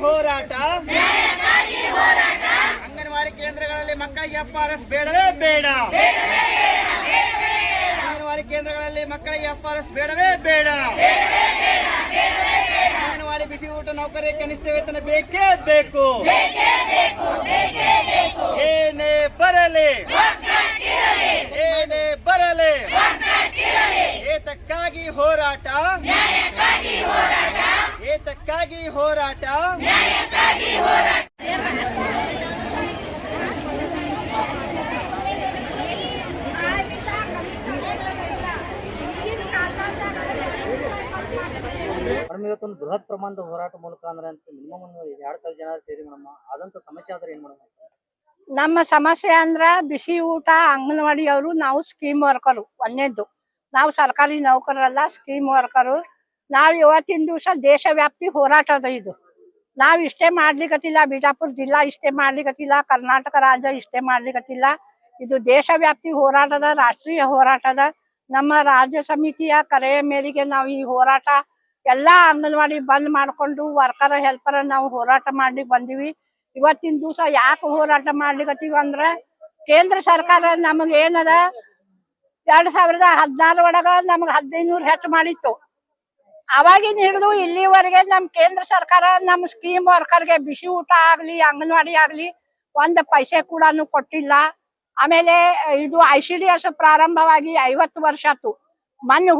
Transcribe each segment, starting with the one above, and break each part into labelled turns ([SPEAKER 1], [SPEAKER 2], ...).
[SPEAKER 1] ಹೋರಾಟ ಅಂಗನವಾಡಿ ಕೇಂದ್ರಗಳಲ್ಲಿ ಮಕ್ಕಳಿಗೆ FRS ಬೇಡವೇ ಬೇಡ. ಅಂಗನವಾಡಿ ಕೇಂದ್ರಗಳಲ್ಲಿ ಮಕ್ಕಳಿಗೆ FRS ಬೇಡವೇ ಬೇಡ. ಅಂಗನವಾಡಿ ಬಿಸಿ ಊಟ ನೌಕರಿ ಕನಿಷ್ಠ ವೇತನ ಬೇಕೇ ಬೇಕು. ಏನೇ ಬರಲಿ ಏನೇ ಬರಲಿ ಏತಕ್ಕಾಗಿ ಹೋರಾಟ ಏತಕ್ಕಾಗಿ ಹೋರಾಟ.
[SPEAKER 2] ಮೇಡಮ್ ಇವತ್ತೊಂದು ಬೃಹತ್ ಪ್ರಮಾಣದ ಹೋರಾಟ ಮೂಲಕ ಅಂದ್ರೆ ಅಂತ ಮಿನಿಮಮ್ 2,000 ಜನ ಸೇರಿ ಮೇಡಮ್ ಆದಂತ ಸಮಸ್ಯೆ ಆದ್ರೆ ಏನ್ ಮೇಡಮ್?
[SPEAKER 3] ನಮ್ಮ ಸಮಸ್ಯೆ ಅಂದ್ರ ಬಿಸಿ ಊಟ ಅಂಗನವಾಡಿಯವರು ನಾವು ಸ್ಕೀಮ್ ವರ್ಕರು. ಒಂದೇದ್ದು ನಾವು ಸರ್ಕಾರಿ ನೌಕರರಲ್ಲ, ಸ್ಕೀಮ್ ವರ್ಕರು. ನಾವು ಇವತ್ತಿನ ದಿವಸ ದೇಶವ್ಯಾಪ್ತಿ ಹೋರಾಟ ಅದ. ಇದು ನಾವ್ ಇಷ್ಟೇ ಮಾಡ್ಲಿಕ್ಕತ್ತಿಲ್ಲ, ಬಿಜಾಪುರ ಜಿಲ್ಲಾ ಇಷ್ಟೇ ಮಾಡ್ಲಿಕ್ಕತ್ತಿಲ್ಲ, ಕರ್ನಾಟಕ ರಾಜ್ಯ ಇಷ್ಟೇ ಮಾಡ್ಲಿಕ್ಕತ್ತಿಲ್ಲ. ಇದು ದೇಶವ್ಯಾಪ್ತಿ ಹೋರಾಟದ, ರಾಷ್ಟ್ರೀಯ ಹೋರಾಟದ. ನಮ್ಮ ರಾಜ್ಯ ಸಮಿತಿಯ ಕರೆಯ ಮೇರೆಗೆ ನಾವು ಈ ಹೋರಾಟ ಎಲ್ಲಾ ಅಂಗನವಾಡಿ ಬಂದ್ ಮಾಡ್ಕೊಂಡು ವರ್ಕರ್ ಹೆಲ್ಪರ್ ನಾವು ಹೋರಾಟ ಮಾಡ್ಲಿಕ್ಕೆ ಬಂದಿವಿ. ಇವತ್ತಿನ ದಿವಸ ಯಾಕೆ ಹೋರಾಟ ಮಾಡ್ಲಿಕ್ಕತ್ತೀವಿ ಅಂದ್ರ ಕೇಂದ್ರ ಸರ್ಕಾರ ನಮಗ್ ಏನದ 2016 ಒಳಗ ನಮಗ್ 1500 ಹೆಚ್ಚು ಮಾಡಿತ್ತು. ಅವಾಗಿನ ಹಿಡಿದು ಇಲ್ಲಿವರೆಗೆ ನಮ್ ಕೇಂದ್ರ ಸರ್ಕಾರ ನಮ್ ಸ್ಕೀಮ್ ವರ್ಕರ್ಗೆ ಬಿಸಿ ಊಟ ಆಗ್ಲಿ ಅಂಗನವಾಡಿ ಆಗ್ಲಿ ಒಂದ್ ಪೈಸೆ ಕೂಡ ಕೊಟ್ಟಿಲ್ಲ. ಆಮೇಲೆ ಇದು ICDS ಪ್ರಾರಂಭವಾಗಿ 50 ವರ್ಷ ಆಯ್ತು. ಮೊನ್ನೆ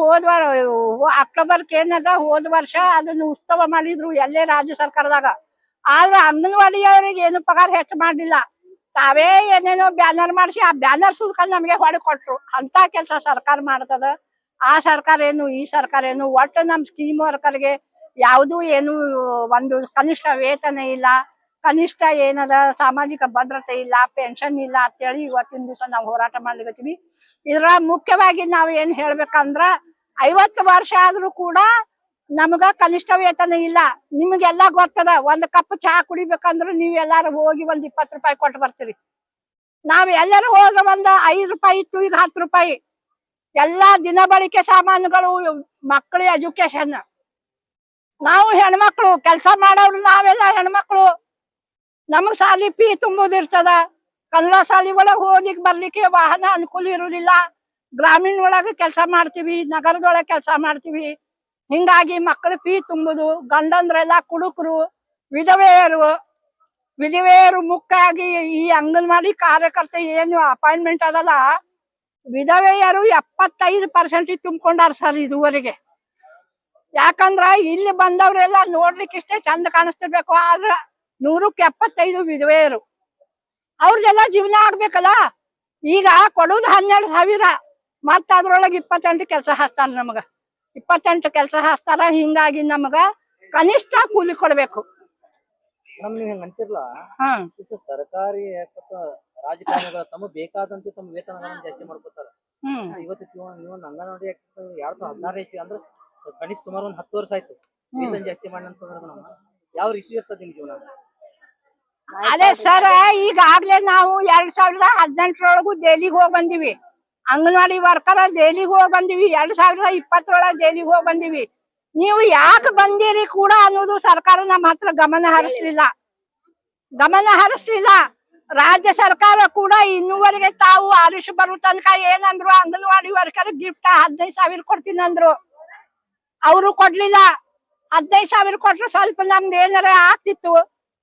[SPEAKER 3] ಅಕ್ಟೋಬರ್ಗೆ ಏನದ ಹೋದ ವರ್ಷ ಅದನ್ನ ಉತ್ಸವ ಮಾಡಿದ್ರು ಎಲ್ಲೇ ರಾಜ್ಯ ಸರ್ಕಾರದಾಗ. ಆದ್ರೆ ಅಂಗನವಾಡಿಯವರಿಗೆ ಏನು ಪಗಾರ ಹೆಚ್ಚು ಮಾಡ್ಲಿಲ್ಲ. ತಾವೇ ಏನೇನೋ ಬ್ಯಾನರ್ ಮಾಡಿಸಿ ಆ ಬ್ಯಾನರ್ ಸುಲ್ಕ ನಮ್ಗೆ ಹೊಡೆ ಕೊಟ್ರು. ಅಂತ ಕೆಲಸ ಸರ್ಕಾರ ಮಾಡ್ತದ. ಆ ಸರ್ಕಾರ ಏನು ಈ ಸರ್ಕಾರ ಏನು ಒಟ್ಟು ನಮ್ ಸ್ಕೀಮ್ ವರ್ಕರ್ಗೆ ಯಾವ್ದು ಏನು ಒಂದು ಕನಿಷ್ಠ ವೇತನ ಇಲ್ಲ, ಕನಿಷ್ಠ ಏನದ ಸಾಮಾಜಿಕ ಭದ್ರತೆ ಇಲ್ಲ, ಪೆನ್ಷನ್ ಇಲ್ಲ ಅಂತೇಳಿ ಇವತ್ತಿನ ದಿವಸ ನಾವು ಹೋರಾಟ ಮಾಡ್ಲಿಕತ್ತೀವಿ. ಇದ್ರ ಮುಖ್ಯವಾಗಿ ನಾವ್ ಏನ್ ಹೇಳ್ಬೇಕಂದ್ರ 50 ವರ್ಷ ಆದ್ರೂ ಕೂಡ ನಮಗ ಕನಿಷ್ಠ ವೇತನ ಇಲ್ಲ. ನಿಮ್ಗೆಲ್ಲಾ ಗೊತ್ತದ, ಒಂದ್ ಕಪ್ ಚಹಾ ಕುಡಿಬೇಕಂದ್ರ ನೀವ್ ಎಲ್ಲಾರು ಹೋಗಿ ಒಂದ್ 20 ರೂಪಾಯಿ ಕೊಟ್ಟು ಬರ್ತೀರಿ. ನಾವ್ ಎಲ್ಲರೂ ಹೋದ್ರ ಒಂದ್ 5 ರೂಪಾಯಿ ಇತ್ತು, ಈಗ 10 ರೂಪಾಯಿ. ಎಲ್ಲಾ ದಿನ ಬಳಕೆ ಸಾಮಾನುಗಳು, ಮಕ್ಕಳ ಎಜುಕೇಶನ್. ನಾವು ಹೆಣ್ಮಕ್ಳು ಕೆಲಸ ಮಾಡೋರು, ನಾವೆಲ್ಲ ಹೆಣ್ಮಕ್ಳು. ನಮಗ್ ಸಾಲಿ ಫೀ ತುಂಬುದಿರ್ತದ. ಕನ್ನಡ ಶಾಲಿ ಒಳಗ್ ಹೋಗ್ಲಿಕ್ಕೆ ಬರ್ಲಿಕ್ಕೆ ವಾಹನ ಅನುಕೂಲ ಇರುದಿಲ್ಲ. ಗ್ರಾಮೀಣ ಒಳಗ ಕೆಲಸ ಮಾಡ್ತೀವಿ, ನಗರದೊಳಗೆ ಕೆಲಸ ಮಾಡ್ತೀವಿ. ಹಿಂಗಾಗಿ ಮಕ್ಕಳ ಫೀ ತುಂಬುದು. ಗಂಡಂದ್ರೆಲ್ಲ ಕುಡುಕರು, ವಿಧವೆಯರು ಮುಖ್ಯವಾಗಿ ಈ ಅಂಗನವಾಡಿ ಕಾರ್ಯಕರ್ತೆ ಏನು ಅಪಾಯಿಂಟ್ಮೆಂಟ್ ಅದಲ್ಲ, ವಿಧವೆಯರು 75% ತುಂಬಿಕೊಂಡಾರ ಸರ್ ಇದುವರೆಗೆ. ಯಾಕಂದ್ರ ಇಲ್ಲಿ ಬಂದವ್ರೆಲ್ಲ ನೋಡ್ಲಿಕ್ಕೆ ಇಷ್ಟೇ ಚಂದ ಕಾಣಿಸ್ತಿರ್ಬೇಕು, ಆದ್ರ 100ಕ್ಕೆ 75 ವಿಧವೆಯರು. ಅವ್ರದೆಲ್ಲ ಜೀವನ ಆಗ್ಬೇಕಲ್ಲ. ಈಗ ಕೊಡುದು 12,000, ಮತ್ತ ಅದ್ರೊಳಗೆ 28 ಕೆಲಸ ಹಾಕ್ತಾರ. ನಮಗ 28 ಕೆಲಸ ಹಾಕ್ತಾರ. ಹಿಂಗಾಗಿ ನಮಗ ಕನಿಷ್ಠ ಕೂಲಿ ಕೊಡ್ಬೇಕು.
[SPEAKER 2] ಮೇಡಮ್ ನೀವ್ ಹೆಂಗ್ ಅಂತಿರ್ಲ ಸರ್ಕಾರಿ ರಾಜಕಾರಣಿಗಳು ತಮ್ಮ ಬೇಕಾದಂತೆ ತಮ್ಮ ವೇತನಗಳನ್ನು ಜಾಸ್ತಿ ಮಾಡ್ಕೊತಾರ. ಇವತ್ತು ನೀವು ಅಂಗನವಾಡಿ 2016 ಐತಿ ಅಂದ್ರೆ ಕನಿಷ್ಠ ಸುಮಾರು ಒಂದ್ 10 ವರ್ಷ ಆಯ್ತು ವೇತನ ಜಾಸ್ತಿ ಮಾಡಿ ಅಂತಂದ್ರೆ ಯಾವ ರೀತಿ ಇರ್ತದೆ ನಿಮ್ ಜೀವನ?
[SPEAKER 3] ಅದೇ ಸರ್, ಈಗಾಗ್ಲೇ ನಾವು 2018 ದೆಹಲಿಗೆ ಹೋಗಿ ಬಂದಿವಿ. ಅಂಗನವಾಡಿ ವರ್ಕರ್ ದೆಹಲಿಗೆ ಹೋಗಿ ಬಂದಿವಿ. 2020 ದೆಹಲಿಗೆ ಹೋಗಿ ಬಂದಿವಿ. ನೀವು ಯಾಕೆ ಬಂದಿರಿ ಕೂಡ ಅನ್ನೋದು ಸರ್ಕಾರ ನಮ್ಮ ಹತ್ರ ಗಮನ ಹರಿಸ್ಲಿಲ್ಲ. ರಾಜ್ಯ ಸರ್ಕಾರ ಕೂಡ ಇನ್ನೂವರೆಗೆ ತಾವು ಆದೇಶ ಬರೋ ತನಕ ಏನಂದ್ರು, ಅಂಗನವಾಡಿ ವರ್ಕರ್ ಗಿಫ್ಟ್ 15,000 ಕೊಡ್ತೀನಿ ಅಂದ್ರು. ಅವರು ಕೊಡ್ಲಿಲ್ಲ. 15,000 ಕೊಟ್ರೆ ಸ್ವಲ್ಪ ನಮ್ದು ಏನಾರ ಆಗ್ತಿತ್ತು.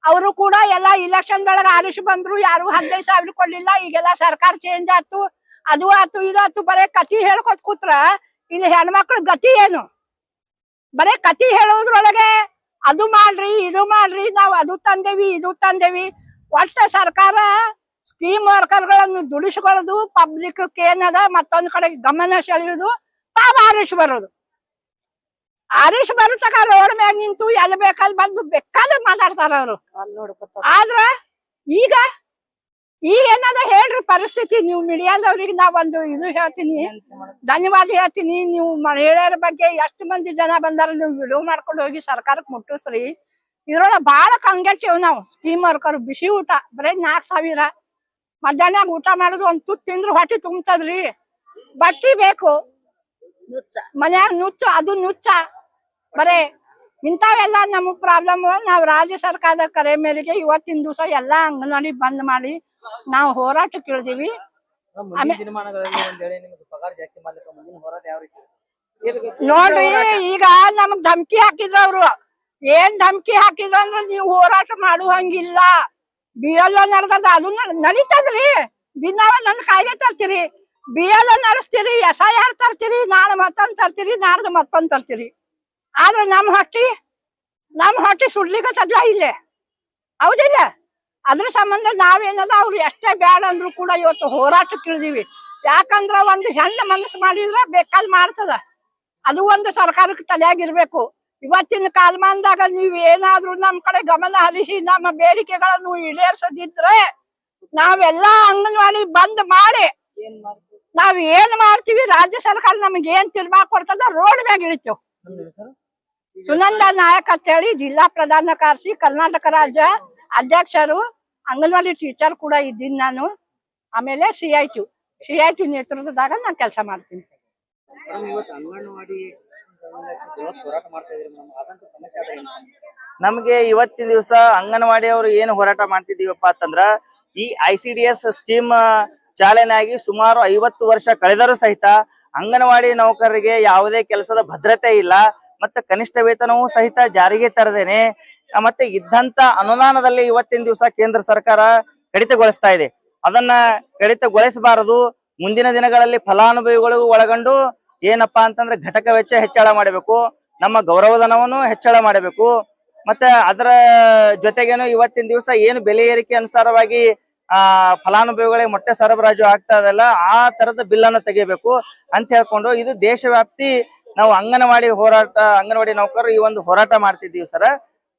[SPEAKER 3] ಅವರು ಕೂಡ ಎಲ್ಲ ಇಲೆಕ್ಷನ್ ಒಳಗ ಆದೇಶ ಬಂದ್ರು, ಯಾರು 15,000 ಕೊಡ್ಲಿಲ್ಲ. ಈಗೆಲ್ಲ ಸರ್ಕಾರ ಚೇಂಜ್ ಆಯ್ತು, ಅದು ಆತು ಇದು ಆತು. ಬರೇ ಕತಿ ಹೇಳ್ಕೊತ್ ಕೂತ್ರ ಇಲ್ಲಿ ಹೆಣ್ಮಕ್ಳು ಗತಿ ಏನು? ಬರೇ ಕತಿ ಹೇಳೋದ್ರೊಳಗೆ ಅದು ಮಾಡ್ರಿ ಇದು ಮಾಡ್ರಿ, ನಾವು ಅದು ತಂದೇವಿ ಇದು ತಂದೇವಿ. ಒಟ್ಟ ಸರ್ಕಾರ ಸ್ಕೀಮ್ ವರ್ಕರ್ಗಳನ್ನು ದುಡಿಸ್ಕೊಳ್ಳೋದು, ಪಬ್ಲಿಕ್ ಏನದ ಮತ್ತೊಂದ್ ಕಡೆ ಗಮನ ಸೆಳೆಯೋದು, ತಾವು ಆದೇಶ ಬರೋದು ತಕ ರೋಡ್ ಮ್ಯಾಗ ನಿಂತು ಎಲ್ಲಿ ಬೇಕಲ್ಲಿ ಬಂದು ಬೇಕಾದ್ರೆ ಮಾತಾಡ್ತಾರ ಅವರು. ಆದ್ರ ಈಗ ಏನದ ಹೇಳ್ರಿ ಪರಿಸ್ಥಿತಿ? ನೀವು ಮೀಡಿಯಾದವ್ರಿಗೆ ನಾವೊಂದು ಇದು ಹೇಳ್ತೀನಿ, ಧನ್ಯವಾದ ಹೇಳ್ತೀನಿ. ನೀವು ಮಹಿಳೆಯರ ಬಗ್ಗೆ ಎಷ್ಟು ಮಂದಿ ಜನ ಬಂದಾರ, ನೀವು ವಿಡಿಯೋ ಮಾಡ್ಕೊಂಡು ಹೋಗಿ ಸರ್ಕಾರಕ್ಕೆ ಮುಟ್ಟಿಸ್ರಿ. ಇದ್ರೊಳಗೆ ಬಾಳ ಕಂಗೆಟ್ಟಿವ್ ನಾವು ಸ್ಕೀಮ್ ವರ್ಕರ್. ಬಿಸಿ ಊಟ ಬರೀ 4,000. ಮಧ್ಯಾಹ್ನ ಊಟ ಮಾಡೋದು ಒಂದ್ ತುತ್ತು ತಿಂದ್ರು ಹೊಟ್ಟೆ ತುಂಬತದ್ರಿ. ಬಟ್ಟಿ ಬೇಕು, ಮನ್ಯಾಗ ನುಚ್ಚ, ಅದು ನುಚ್ಚ. ಬರೇ ಇಂಥವೆಲ್ಲ ನಮಗ್ ಪ್ರಾಬ್ಲಮ್. ನಾವ್ ರಾಜ್ಯ ಸರ್ಕಾರದ ಕರೆ ಮೇರೆಗೆ ಇವತ್ತಿನ ದಿವಸ ಎಲ್ಲಾ ಅಂಗನವಾಡಿ ಬಂದ್ ಮಾಡಿ ನಾವು ಹೋರಾಟಕ್ಕೆ ಇಳಿದಿವಿ.
[SPEAKER 2] ಮುಂದಿನ ದಿನಮಾನಗಳಲ್ಲಿ ಒಂದ್ ವೇಳೆ ನಿಮ್ಗೆ ಪಗಾರ ಜಾಸ್ತಿ ಮಾಡ್ಲಿಕ್ಕೆ ಮುಂದಿನ ಹೋರಾಟ ಯಾವ ರೀತಿ
[SPEAKER 3] ನೋಡ್ರಿ, ಈಗ ನಮಗ್ ಧಮ್ಕಿ ಹಾಕಿದ್ರ ಅವ್ರು. ಏನ್ ಧಮ್ಕಿ ಹಾಕಿದ್ರ ಅಂದ್ರ ನೀವು ಹೋರಾಟ ಮಾಡುವಂಗಿಲ್ಲ. BLO ನಡೆದದ, ಅದು ನಡೀತದ್ರಿ. ದಿನಾವ ನನ್ ಕಾಯ್ದೆ ತರ್ತೀರಿ, BLO ನಡೆಸ್ತೀರಿ, SIR ತರ್ತೀರಿ, ನಾಳೆ ಮತ್ತೊಂದ್ ತರ್ತೀರಿ, ನಾಡ್ದು ಮತ್ತೊಂದ್ ತರ್ತೀರಿ. ಆದ್ರೆ ನಮ್ ಹೊಟ್ಟಿ ಸುಡ್ಲಿಕ್ಕತ್ತದ್ಲ ಇಲ್ಲೇ, ಹೌದಿಲ್ಲ? ಅದ್ರ ಸಂಬಂಧ ನಾವೇನದ ಅವ್ರು ಎಷ್ಟೇ ಬ್ಯಾಡ ಅಂದ್ರು ಕೂಡ ಇವತ್ತು ಹೋರಾಟಕ್ಕೆ ಇಳಿದೀವಿ. ಯಾಕಂದ್ರ ಒಂದು ಹೆಣ್ಣು ಮನಸ್ಸು ಮಾಡಿದ್ರ ಬೇಕಾದ್ ಮಾಡ್ತದ. ಅದು ಒಂದು ಸರ್ಕಾರಕ್ಕೆ ತಲೆಯಾಗಿರ್ಬೇಕು. ಇವತ್ತಿನ ಕಾಲಮಾನದಾಗ ನೀವ್ ಏನಾದ್ರೂ ನಮ್ ಕಡೆ ಗಮನ ಹರಿಸಿ ನಮ್ಮ ಬೇಡಿಕೆಗಳನ್ನು ಈಡೇರಿಸದಿದ್ರೆ ನಾವೆಲ್ಲಾ ಅಂಗನವಾಡಿ ಬಂದ್ ಮಾಡಿ ನಾವ್ ಏನ್ ಮಾಡ್ತೀವಿ, ರಾಜ್ಯ ಸರ್ಕಾರ ನಮ್ಗೆ ಏನ್ ತೀರ್ಮಾನ ಕೊಡ್ತದ ರೋಡ್ ಮ್ಯಾಗ ಇಳಿತೇವ್. ಸುನಂದ ನಾಯಕ್ ಅಂತ ಹೇಳಿ ಜಿಲ್ಲಾ ಪ್ರಧಾನ ಕಾರ್ಯದರ್ಶಿ, ಕರ್ನಾಟಕ ರಾಜ್ಯ ಅಧ್ಯಕ್ಷರು, ಅಂಗನವಾಡಿ ಟೀಚರ್ ಕೂಡ ಇದ್ದೀನಿ ನಾನು. ಆಮೇಲೆ CIT ನೇತೃತ್ವದಾಗ ನಾನು ಕೆಲಸ ಮಾಡ್ತೀನಿ.
[SPEAKER 1] ನಮ್ಗೆ ಇವತ್ತಿನ ದಿವಸ ಅಂಗನವಾಡಿ ಅವರು ಏನು ಹೋರಾಟ ಮಾಡ್ತಿದೀವಪ್ಪ ಅಂತಂದ್ರ, ಈ ICDS ಸ್ಕೀಮ್ ಚಾಲನೆ ಆಗಿ ಸುಮಾರು 50 ವರ್ಷ ಕಳೆದರೂ ಸಹಿತ ಅಂಗನವಾಡಿ ನೌಕರರಿಗೆ ಯಾವುದೇ ಕೆಲಸದ ಭದ್ರತೆ ಇಲ್ಲ. ಮತ್ತೆ ಕನಿಷ್ಠ ವೇತನವೂ ಸಹಿತ ಜಾರಿಗೆ ತರದೇನೆ ಮತ್ತೆ ಇದ್ದಂತ ಅನುದಾನದಲ್ಲಿ ಇವತ್ತಿನ ದಿವಸ ಕೇಂದ್ರ ಸರ್ಕಾರ ಕಡಿತಗೊಳಿಸ್ತಾ ಇದೆ. ಅದನ್ನ ಕಡಿತಗೊಳಿಸಬಾರದು. ಮುಂದಿನ ದಿನಗಳಲ್ಲಿ ಫಲಾನುಭವಿಗಳು ಒಳಗೊಂಡು ಏನಪ್ಪಾ ಅಂತಂದ್ರೆ ಘಟಕ ವೆಚ್ಚ ಹೆಚ್ಚಳ ಮಾಡಬೇಕು, ನಮ್ಮ ಗೌರವಧನವನ್ನು ಹೆಚ್ಚಳ ಮಾಡಬೇಕು. ಮತ್ತೆ ಅದರ ಜೊತೆಗೇನು ಇವತ್ತಿನ ದಿವಸ ಏನು ಬೆಲೆ ಏರಿಕೆ ಅನುಸಾರವಾಗಿ ಫಲಾನುಭವಿಗಳಿಗೆ ಮೊಟ್ಟೆ ಸರಬರಾಜು ಆಗ್ತಾ ಇದಲ್ಲ, ಆ ತರದ ಬಿಲ್ ಅನ್ನು ತೆಗಿಬೇಕು ಅಂತ ಹೇಳ್ಕೊಂಡು ಇದು ದೇಶವ್ಯಾಪ್ತಿ ನಾವು ಅಂಗನವಾಡಿ ನೌಕರರು ಈ ಒಂದು ಹೋರಾಟ ಮಾಡ್ತಿದ್ದೀವಿ ಸರ್.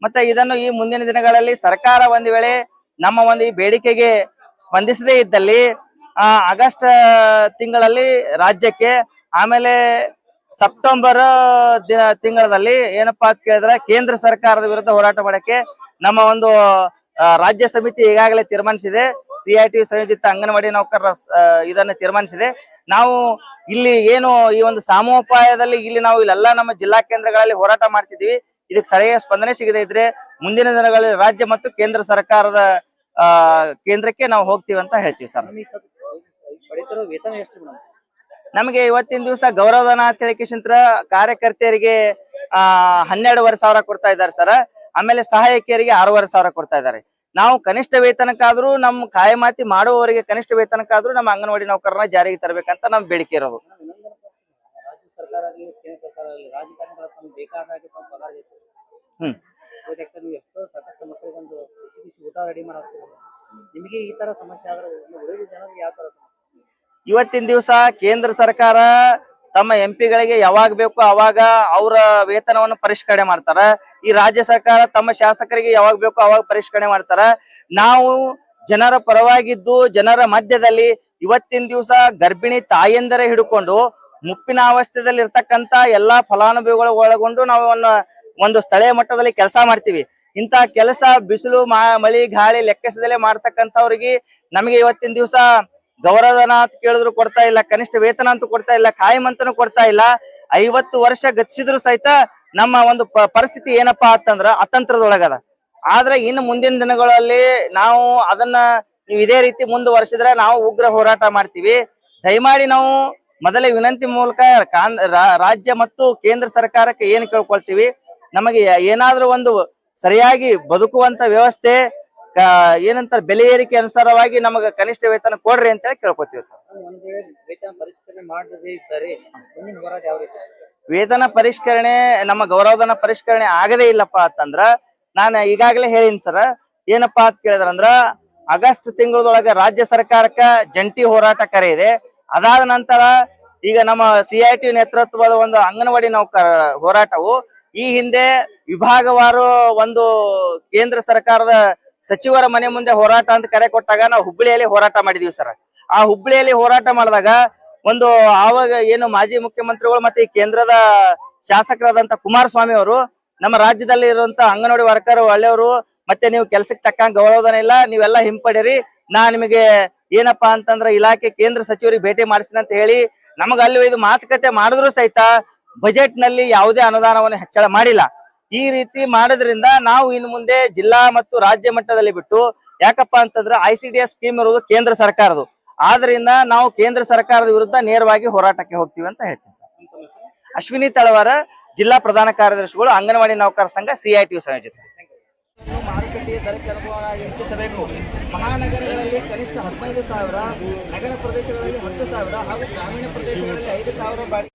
[SPEAKER 1] ಮತ್ತೆ ಇದನ್ನು ಈ ಮುಂದಿನ ದಿನಗಳಲ್ಲಿ ಸರ್ಕಾರ ಒಂದು ವೇಳೆ ನಮ್ಮ ಒಂದು ಈ ಬೇಡಿಕೆಗೆ ಸ್ಪಂದಿಸದೇ ಇದ್ದಲ್ಲಿ ಆಗಸ್ಟ್ ತಿಂಗಳಲ್ಲಿ ರಾಜ್ಯಕ್ಕೆ, ಆಮೇಲೆ ಸೆಪ್ಟೆಂಬರ್ ತಿಂಗಳಲ್ಲಿ ಏನಪ್ಪಾ ಅಂತ ಕೇಳಿದ್ರೆ ಕೇಂದ್ರ ಸರ್ಕಾರದ ವಿರುದ್ಧ ಹೋರಾಟ ಮಾಡಕ್ಕೆ ನಮ್ಮ ಒಂದು ರಾಜ್ಯ ಸಮಿತಿ ಈಗಾಗಲೇ ತೀರ್ಮಾನಿಸಿದೆ. CIT ಸಂಯೋಜಿತ ಅಂಗನವಾಡಿ ನೌಕರರ ಇದನ್ನ ತೀರ್ಮಾನಿಸಿದೆ. ನಾವು ಇಲ್ಲಿ ಏನು ಈ ಒಂದು ಸಾಮೋಪಾಯದಲ್ಲಿ ನಾವು ಇಲ್ಲೆಲ್ಲ ನಮ್ಮ ಜಿಲ್ಲಾ ಕೇಂದ್ರಗಳಲ್ಲಿ ಹೋರಾಟ ಮಾಡ್ತಿದೀವಿ. ಇದಕ್ಕೆ ಸರಿಯಾದ ಸ್ಪಂದನೆ ಸಿಗದೇ ಇದ್ರೆ ಮುಂದಿನ ದಿನಗಳಲ್ಲಿ ರಾಜ್ಯ ಮತ್ತು ಕೇಂದ್ರ ಸರ್ಕಾರದ ಕೇಂದ್ರಕ್ಕೆ ನಾವು ಹೋಗ್ತೀವಿ ಅಂತ ಹೇಳ್ತೀವಿ ಸರ್. ನಮಗೆ ಇವತ್ತಿನ ದಿವಸ ಗೌರವಧನ ಅಂತ ಹೇಳಿಕೆಶಂತ್ರ ಕಾರ್ಯಕರ್ತೆಯರಿಗೆ 12,500 ಕೊಡ್ತಾ ಇದ್ದಾರೆ ಸರ್. ಆಮೇಲೆ ಸಹಾಯಕಿಯರಿಗೆ 6,500 ಕೊಡ್ತಾ ಇದ್ದಾರೆ. ನಾವು ಕನಿಷ್ಠ ವೇತನಕ್ಕಾದ್ರೂ ನಮ್ಮ ಕಾಯಮಾತಿ ಮಾಡುವವರಿಗೆ ಕನಿಷ್ಠ ವೇತನಕ್ಕಾದ್ರೂ ನಮ್ಮ ಅಂಗನವಾಡಿ ನೌಕರರನ್ನ ಜಾರಿಗೆ ತರಬೇಕಂತ ನಮ್ಮ ಬೇಡಿಕೆ ಇರೋದು. ಇವತ್ತಿನ ದಿವಸ ಕೇಂದ್ರ ಸರ್ಕಾರ ತಮ್ಮ MP ಗಳಿಗೆ ಯಾವಾಗ ಬೇಕು ಅವಾಗ ಅವರ ವೇತನವನ್ನು ಪರಿಷ್ಕರಣೆ ಮಾಡ್ತಾರ. ಈ ರಾಜ್ಯ ಸರ್ಕಾರ ತಮ್ಮ ಶಾಸಕರಿಗೆ ಯಾವಾಗ ಬೇಕು ಅವಾಗ ಪರಿಷ್ಕರಣೆ ಮಾಡ್ತಾರ. ನಾವು ಜನರ ಪರವಾಗಿದ್ದು ಜನರ ಮಧ್ಯದಲ್ಲಿ ಇವತ್ತಿನ ದಿವಸ ಗರ್ಭಿಣಿ ತಾಯಿಯಂದರೆ ಹಿಡ್ಕೊಂಡು ಮುಪ್ಪಿನ ಅವಸ್ಥೆಯಲ್ಲಿ ಇರ್ತಕ್ಕಂತ ಎಲ್ಲಾ ಫಲಾನುಭವಿಗಳು ಒಳಗೊಂಡು ನಾವು ಒಂದು ಸ್ಥಳೀಯ ಮಟ್ಟದಲ್ಲಿ ಕೆಲಸ ಮಾಡ್ತೀವಿ. ಇಂತ ಕೆಲಸ ಬಿಸಿಲು ಮಳಿ ಗಾಳಿ ಲೆಕ್ಕಿಸದಲ್ಲೇ ಮಾಡ್ತಕ್ಕಂಥವ್ರಿಗೆ ನಮಗೆ ಇವತ್ತಿನ ದಿವಸ ಗೌರವಧನ ಅಂತ ಕೇಳಿದ್ರು ಕೊಡ್ತಾ ಇಲ್ಲ, ಕನಿಷ್ಠ ವೇತನ ಅಂತೂ ಕೊಡ್ತಾ ಇಲ್ಲ, ಕಾಯಂ ಅಂತನೂ ಕೊಡ್ತಾ ಇಲ್ಲ. 50 ವರ್ಷ ಗತಿಸಿದ್ರು ಸಹಿತ ನಮ್ಮ ಒಂದು ಪರಿಸ್ಥಿತಿ ಏನಪ್ಪಾ ಅಂತಂದ್ರ ಅತಂತ್ರದೊಳಗದ. ಆದ್ರೆ ಇನ್ನು ಮುಂದಿನ ದಿನಗಳಲ್ಲಿ ನಾವು ಅದನ್ನ ನೀವು ಇದೇ ರೀತಿ ಮುಂದುವರಿಸಿದ್ರೆ ನಾವು ಉಗ್ರ ಹೋರಾಟ ಮಾಡ್ತೀವಿ. ದಯಮಾಡಿ ನಾವು ಮೊದಲೇ ವಿನಂತಿ ಮೂಲಕ ರಾಜ್ಯ ಮತ್ತು ಕೇಂದ್ರ ಸರ್ಕಾರಕ್ಕೆ ಏನು ಕೇಳ್ಕೊಳ್ತೀವಿ, ನಮಗೆ ಏನಾದ್ರೂ ಒಂದು ಸರಿಯಾಗಿ ಬದುಕುವಂತ ವ್ಯವಸ್ಥೆ ಏನಂತಾರೆ ಬೆಲೆ ಏರಿಕೆ ಅನುಸಾರವಾಗಿ ನಮಗೆ ಕನಿಷ್ಠ ವೇತನ ಕೊಡ್ರಿ ಅಂತ ಹೇಳಿ ಕೇಳ್ಕೊತೀವಿ ಸರ್. ವೇತನ ಪರಿಷ್ಕರಣೆ ನಮ್ಮ ಗೌರವಧನ ಪರಿಷ್ಕರಣೆ ಆಗದೇ ಇಲ್ಲಪ್ಪ ಅಂತಂದ್ರ ನಾನು ಈಗಾಗಲೇ ಹೇಳಿನಿ ಸರ್. ಏನಪ್ಪಾ ಅಂತ ಕೇಳಿದ್ರಂದ್ರ ಆಗಸ್ಟ್ ತಿಂಗಳೊಳಗೆ ರಾಜ್ಯ ಸರ್ಕಾರಕ್ಕ ಜಂಟಿ ಹೋರಾಟ ಕರೆ ಇದೆ. ಅದಾದ ನಂತರ ಈಗ ನಮ್ಮ CIT ನೇತೃತ್ವದ ಒಂದು ಅಂಗನವಾಡಿ ನೌಕರ ಹೋರಾಟವು ಈ ಹಿಂದೆ ವಿಭಾಗವಾರು ಒಂದು ಕೇಂದ್ರ ಸರ್ಕಾರದ ಸಚಿವರ ಮನೆ ಮುಂದೆ ಹೋರಾಟ ಅಂತ ಕರೆ ಕೊಟ್ಟಾಗ ನಾವು ಹುಬ್ಬಳ್ಳಿಯಲ್ಲಿ ಹೋರಾಟ ಮಾಡಿದೀವಿ ಸರ್. ಆ ಹುಬ್ಬಳ್ಳಿಯಲ್ಲಿ ಹೋರಾಟ ಮಾಡಿದಾಗ ಒಂದು ಆವಾಗ ಏನು ಮಾಜಿ ಮುಖ್ಯಮಂತ್ರಿಗಳು ಮತ್ತೆ ಈ ಕೇಂದ್ರದ ಶಾಸಕರಾದಂತ ಕುಮಾರಸ್ವಾಮಿ ಅವರು ನಮ್ಮ ರಾಜ್ಯದಲ್ಲಿ ಇರುವಂತ ಅಂಗನವಾಡಿ ವರ್ಕರ್ ಒಳ್ಳೆಯವರು, ಮತ್ತೆ ನೀವು ಕೆಲ್ಸಕ್ಕೆ ತಕ್ಕಂಗ ಗೌರವಧನ ಇಲ್ಲ, ನೀವೆಲ್ಲ ಹಿಂಪಡಿರಿ, ನಾ ನಿಮಗೆ ಏನಪ್ಪಾ ಅಂತಂದ್ರ ಇಲಾಖೆ ಕೇಂದ್ರ ಸಚಿವರಿಗೆ ಭೇಟಿ ಮಾಡಿಸಿನ ಅಂತ ಹೇಳಿ ನಮಗ ಅಲ್ಲಿ ಇದು ಮಾತುಕತೆ ಮಾಡಿದ್ರು ಸಹಿತ ಬಜೆಟ್ ನಲ್ಲಿ ಯಾವುದೇ ಅನುದಾನವನ್ನು ಹೆಚ್ಚಳ ಮಾಡಿಲ್ಲ. ಈ ರೀತಿ ಮಾಡೋದ್ರಿಂದ ನಾವು ಇನ್ನು ಮುಂದೆ ಜಿಲ್ಲಾ ಮತ್ತು ರಾಜ್ಯ ಮಟ್ಟದಲ್ಲಿ ಬಿಟ್ಟು, ಯಾಕಪ್ಪ ಅಂತಂದ್ರೆ ICDS ಸ್ಕೀಮ್ ಇರುವುದು ಕೇಂದ್ರ ಸರ್ಕಾರದು, ಆದ್ರಿಂದ ನಾವು ಕೇಂದ್ರ ಸರ್ಕಾರದ ವಿರುದ್ಧ ನೇರವಾಗಿ ಹೋರಾಟಕ್ಕೆ ಹೋಗ್ತೀವಿ ಅಂತ ಹೇಳ್ತೀನಿ ಸರ್. ಅಶ್ವಿನಿ ತಳವಾರ, ಜಿಲ್ಲಾ ಪ್ರಧಾನ ಕಾರ್ಯದರ್ಶಿಗಳು, ಅಂಗನವಾಡಿ ನೌಕರ ಸಂಘ, CITU ಸಂಯೋಜಿತ. ಮಾರುಕಟ್ಟೆಯ ದರಕ್ಕೆ ಅನುಗುಣವಾಗಿ ಹೆಚ್ಚಿಸಬೇಕು. ಮಹಾನಗರಗಳಲ್ಲಿ ಕನಿಷ್ಠ 15,000, ನಗರ ಪ್ರದೇಶಗಳಲ್ಲಿ 10,000 ಹಾಗೂ ಗ್ರಾಮೀಣ ಪ್ರದೇಶಗಳಲ್ಲಿ 5,000 ಬಾಡಿಗೆ.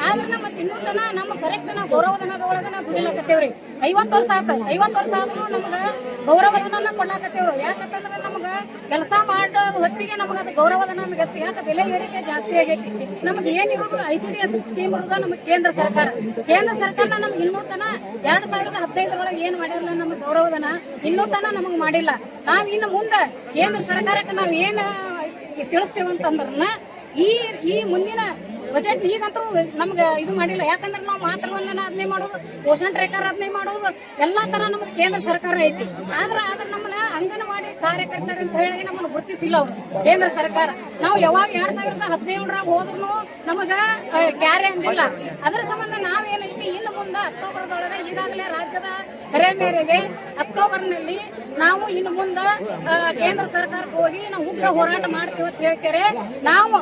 [SPEAKER 4] ಆದ್ರ ಮತ್ತೆ ಇನ್ನೂ ತನ ನಮ್ಮ ಕರೆಕ್ಟ್ ನಾವು ಗೌರವಧನದೊಳಗ ನಾವು ದುಡಿಲಾಕತ್ತೇವ್ರಿ. 50 ವರ್ಷ ಆತ, 50 ವರ್ಷ ಆದ್ರೂ ನಮಗ ಗೌರವಧನ ಕೊಡ್ಲಾಕತ್ತೇವ್ರು. ಯಾಕಂತಂದ್ರ ನಮಗ ಕೆಲಸ ಮಾಡ ಹೊತ್ತಿಗೆ ನಮಗ ಅದು ಗೌರವಧನ ನಮಗತ್ತು. ಯಾಕೆ ಬೆಲೆ ಏರಿಕೆ ಜಾಸ್ತಿ ಆಗೈತಿ. ನಮ್ಗೆ ಏನಿರೋದು ICDS ಸ್ಕೀಮ್ ಇರೋದು ನಮಗೆ ಕೇಂದ್ರ ಸರ್ಕಾರನ ನಮ್ಗೆ ಇನ್ನೂ ತನ 2015 ಏನ್ ಮಾಡಿರಲ್ಲ ನಮಗ್ ಗೌರವಧನ ಇನ್ನೂ ತನ ನಮಗ್ ಮಾಡಿಲ್ಲ. ನಾವ್ ಇನ್ನು ಮುಂದೆ ಕೇಂದ್ರ ಸರ್ಕಾರಕ್ಕೆ ನಾವ್ ಏನ್ ತಿಳಿಸ್ತೇವಂತಂದ್ರ ಈ ಮುಂದಿನ ಬಜೆಟ್ ಈಗಂತೂ ನಮ್ಗೆ ಇದು ಮಾಡಿಲ್ಲ. ಯಾಕಂದ್ರೆ ನಾವು ಮಾತೃವಂದನ ಅದನ್ನೇ ಮಾಡೋದು, ಪೋಷಣ್ ಟ್ರ್ಯಾಕರ್ ಅದನ್ನೇ ಮಾಡೋದು, ಎಲ್ಲಾ ತರ ನಮ್ಗೆ ಕೇಂದ್ರ ಸರ್ಕಾರ ಐತಿ. ಆದ್ರೆ ನಮ್ಮನ್ನ ಅಂಗನವಾಡಿ ಕಾರ್ಯಕರ್ತರು ಅಂತ ಹೇಳಿ ನಮ್ಮನ್ನ ಗುರುತಿಸಿಲ್ಲ ಅವ್ರು ಕೇಂದ್ರ ಸರ್ಕಾರ. ನಾವು ಯಾವಾಗ 2017 ಹೋದ್ರು ನಮಗ ಗ್ಯಾರಂಟಿ ಇಲ್ಲ. ಅದ್ರ ಸಂಬಂಧ ನಾವೇನೈತಿ ಇನ್ನು ಮುಂದೆ ಅಕ್ಟೋಬರ್ದೊಳಗೆ ಈಗಾಗಲೇ ರಾಜ್ಯದ ಕರೆ ಮೇರೆಗೆ ಅಕ್ಟೋಬರ್ನಲ್ಲಿ ನಾವು ಇನ್ನು ಮುಂದೆ ಕೇಂದ್ರ ಸರ್ಕಾರಕ್ಕೆ ಹೋಗಿ ನಾವು ಉಗ್ರ ಹೋರಾಟ ಮಾಡ್ತೀವಿ ಅಂತ ಹೇಳ್ತಾರೆ. ನಾವು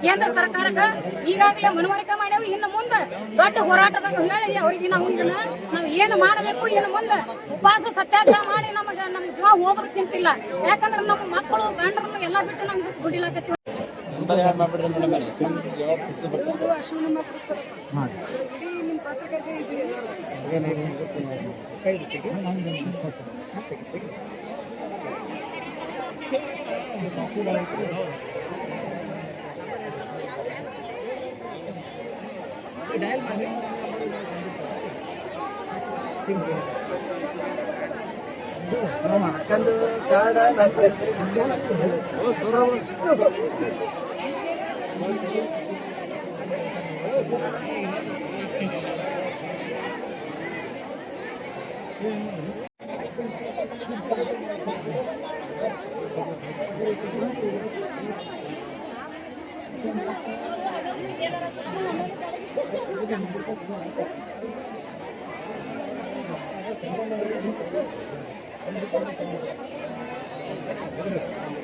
[SPEAKER 4] ಕೇಂದ್ರ ಸರ್ಕಾರಕ್ಕೆ ಈಗಾಗಲೇ ಮನವರಿಕೆ ಮಾಡೇವಿ. ಇನ್ನು ಮುಂದೆ ದೊಡ್ಡ ಹೋರಾಟದಾಗ ಹೇಳಿ ಅವ್ರಿಗೆ ನಾವು ಏನು ಮಾಡಬೇಕು, ಇನ್ನು ಮುಂದೆ ಉಪವಾಸ ಸತ್ಯಾಗ್ರಹ ಮಾಡಿ ನಮ್ ಜೀವ ಹೋದ್ರು ಚಿಂತಿಲ್ಲ. ಯಾಕಂದ್ರೆ ನಮ್ಮ ಮಕ್ಕಳು ಗಂಡರನ್ನು ಎಲ್ಲಾ ಬಿಟ್ಟು ನಾವು ಇದಕ್ಕೆ ದುಡಿಲಾಕತ್ತೀವಿ.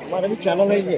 [SPEAKER 1] हमारा भी चैनल है ये।